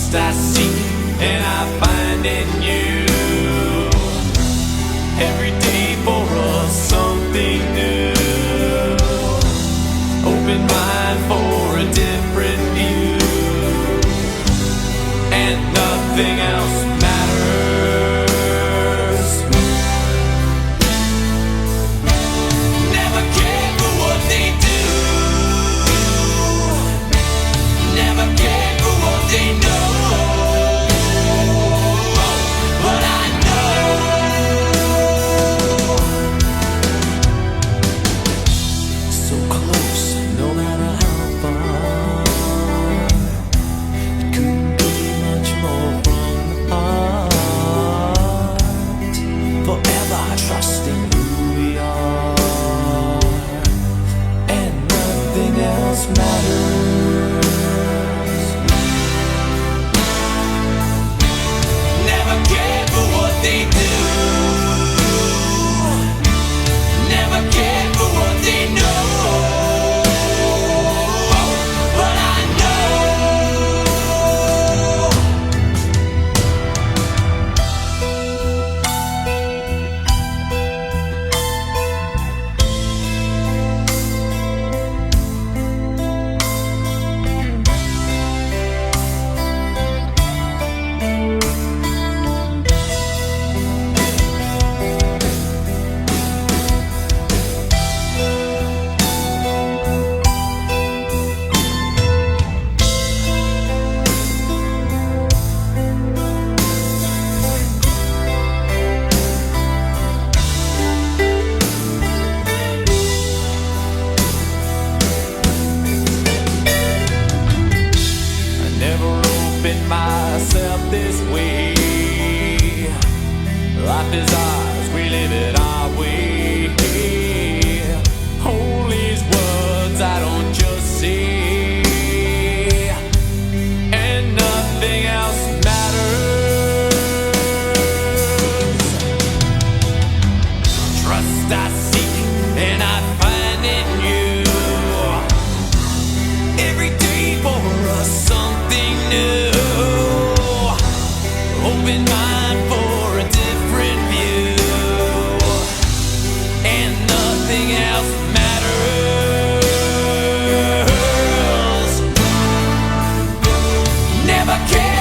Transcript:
Trust I seek and I find in you. Every day for us something new. Open mind for a different view, and nothing else matters. Never care for what they do. Never care for what they know. But I know so close, no matter how far. It couldn't be much more from the heart. Forever trusting who we are, and nothing else matters. Never care for what they do. Never care for what they know. But I know myself this way. Life is ours, we live it our way. Hold these words I don't just say, and nothing else matters. Trust I seek and I find in you. Every day for us something new. Open mind for a different view, and nothing else matters. Never care.